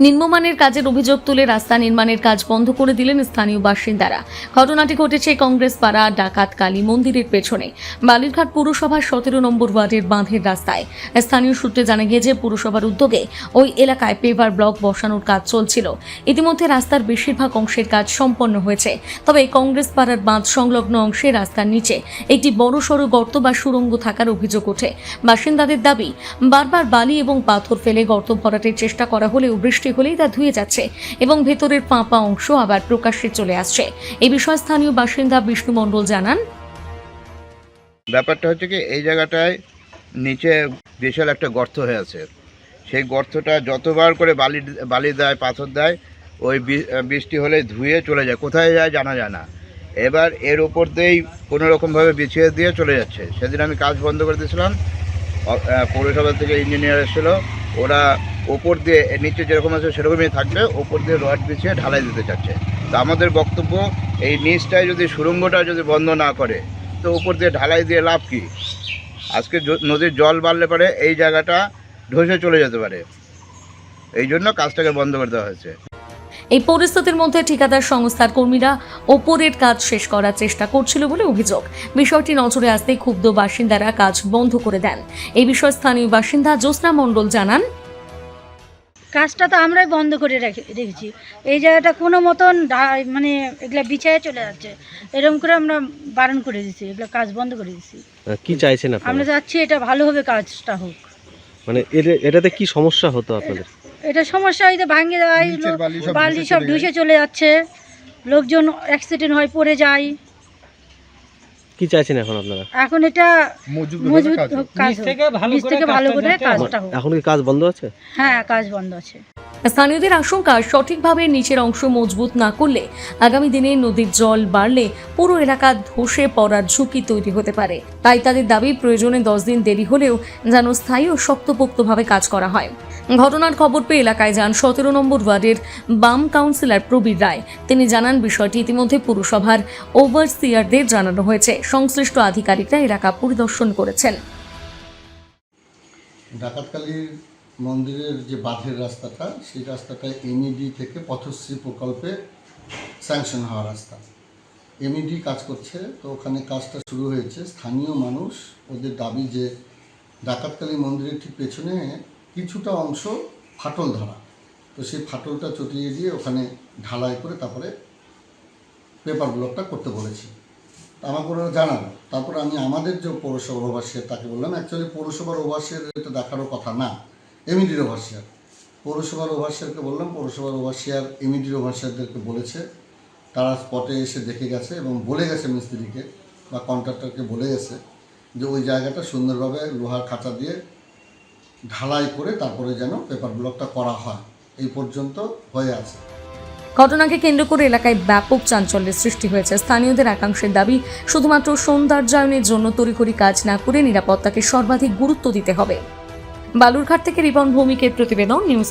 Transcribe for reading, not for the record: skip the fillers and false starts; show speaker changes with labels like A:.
A: নিম্নমানের কাজের অভিযোগ তুলে রাস্তা নির্মাণের কাজ বন্ধ করে দিলেন স্থানীয় বাসিন্দারা। ঘটনাটি ঘটেছে কংগ্রেস পাড়া ডাকাত কালী মন্দিরের পেছনে বালুরঘাট পুরসভার 17 নম্বর ওয়ার্ডের বাঁধের রাস্তায়। স্থানীয় সূত্রে জানা গিয়েছে পুরসভার উদ্যোগে ওই এলাকায় পেভার ব্লক বসানোর কাজ চলছিল। ইতিমধ্যে রাস্তার বেশিরভাগ অংশের কাজ সম্পন্ন হয়েছে, তবে কংগ্রেস পাড়ার বাঁধ সংলগ্ন অংশে রাস্তার নিচে একটি বড়সড় গর্ত বা সুড়ঙ্গ থাকার অভিযোগ ওঠে। বাসিন্দাদের দাবি, বারবার বালি এবং পাথর ফেলে গর্ত ভরাটের চেষ্টা করা হলেও বৃষ্টি হলেই তা ধুয়ে যাচ্ছে এবং ভেতরের ফাঁপা অংশ আবার প্রকাশ্যে চলে আসছে। এই বিষয়ে স্থানীয় বাসিন্দা বিষ্ণু মণ্ডল জানান,
B: ব্যাপারটা হচ্ছে কি, এই জায়গাটায় নিচে বিশাল একটা গর্ত হয়ে আছে। সেই গর্তটা যতবার করে বালি দেয়, পাথর দেয়, ওই বৃষ্টি হলে ধুয়ে চলে যায়, কোথায় যায় জানা যায় না। এবার এর ওপর দিয়েই কোনো রকমভাবে বিছিয়ে দিয়ে চলে যাচ্ছে। সেদিন আমি কাজ বন্ধ করে দিয়েছিলাম, পৌরসভা থেকে ইঞ্জিনিয়ার এসেছিলো, ওরা ওপর দিয়ে নিচে যেরকম আছে সেরকমই থাকবে, ওপর দিয়ে রড বিছিয়ে ঢালাই দিতে চাচ্ছে। তো আমাদের বক্তব্য, এই নিচটায় যদি সুড়ঙ্গটা যদি বন্ধ না করে তো উপর দিয়ে ঢালাই দিয়ে লাভ কি? আজকে নদীর জল বাড়লে পারে এই জায়গাটা ধসে চলে যেতে পারে, এই জন্য কাজটাকে বন্ধ করে দেওয়া হয়েছে।
A: এই পরিস্থিতির মধ্যে ঠিকাদার সংস্থার কর্মীরা ওপরের কাজ শেষ করার চেষ্টা করছিল বলে অভিযোগ। বিষয়টি নজরে আসতেই ক্ষুব্ধ বাসিন্দারা কাজ বন্ধ করে দেন। এই বিষয়ে স্থানীয় বাসিন্দা জ্যোৎস্না মণ্ডল জানান,
C: কাজটা তো আমরাই বন্ধ করে রেখেছি। এই জায়গাটা কোনো মতন মানে এগুলা বিছায় চলে যাচ্ছে, এরকম করে আমরা বারণ করে দিচ্ছি, এগুলো কাজ বন্ধ করে দিচ্ছি।
D: কি চাইছেন আপনারা?
C: আমরা চাচ্ছি এটা ভালোভাবে কাজটা হোক।
D: মানে এটাতে কি সমস্যা হতো আপনাদের?
C: এটা সমস্যা হইতে ভাঙে দেওয়াই, বালি সব ধুসে চলে যাচ্ছে, লোকজন অ্যাক্সিডেন্ট হয়, পড়ে যায়।
D: কি চাইছেন এখন আপনারা?
C: এখন এটা মজবুত কাজ থেকে ভালো করে কাজটা হোক।
D: এখন কি কাজ বন্ধ আছে?
C: হ্যাঁ, কাজ বন্ধ আছে।
A: স্থানীয়দের আশঙ্কা, সঠিকভাবে নিচের অংশ মজবুত না করলে আগামী দিনে নদীর জল বাড়লে পুরো এলাকা ধসে পড়ার ঝুঁকি তৈরি হতে পারে। তাই তাদের দাবি, প্রয়োজনে 10 দিন দেরি হলেও যেন স্থায়ী ও শক্তপোক্তভাবে কাজ করা হয়। ঘটনার খবর পেয়ে এলাকায় যান 17 নম্বর ওয়ার্ডের বাম কাউন্সিলর প্রবীর রায়। তিনি জানান, বিষয়টি ইতিমধ্যে পুরসভার ওভারসিয়ারদের জানানো হয়েছে। সংশ্লিষ্ট আধিকারিকরা এলাকা পরিদর্শন করেছেন।
E: ডাকাতকালীর মন্দিরের যে বাঁধের রাস্তাটা, সেই রাস্তাটা এমইডি থেকে পথশ্রী প্রকল্পে স্যাংশন হওয়া রাস্তা। এমইডি কাজ করছে, তো ওখানে কাজটা শুরু হয়েছে। স্থানীয় মানুষ, ওদের দাবি যে ডাকাতকালী মন্দিরের ঠিক পেছনে কিছুটা অংশ ফাটল ধরা, তো সেই ফাটলটা চটিয়ে দিয়ে ওখানে ঢালাই করে তারপরে পেপার ব্লকটা করতে বলেছে। আমাকে ওরা জানালো। তারপরে আমি আমাদের যে পৌরসভার ওভারসিয়ার তাকে বললাম, অ্যাকচুয়ালি পৌরসভার ওভারসিয়ার এটা দেখারও কথা না, এমইডির ওভারসিয়ার। পৌরসভার ওভারসিয়ারকে বললাম, পৌরসভার ওভারসিয়ার এমইডির ওভারসিয়ারদেরকে বলেছে, তারা স্পটে এসে দেখে গেছে এবং বলে গেছে মিস্ত্রিকে বা কন্ট্রাক্টরকে বলে গেছে যে ওই জায়গাটা সুন্দরভাবে লোহার খাঁচা দিয়ে ঢালাই করে তারপরে যেন পেপার ব্লকটা করা হয়। এই পর্যন্ত হয়ে আছে।
A: ঘটনাকে কেন্দ্র করে এলাকায় ব্যাপক চাঞ্চল্যের সৃষ্টি হয়েছে। স্থানীয়দের একাংশের দাবি, শুধুমাত্র সৌন্দর্যায়নের জন্য তড়িঘড়ি কাজ না করে নিরাপত্তাকে সর্বাধিক গুরুত্ব দিতে হবে। বালুরঘাট থেকে রিপন ভৌমিকের প্রতিবেদন, নিউজ।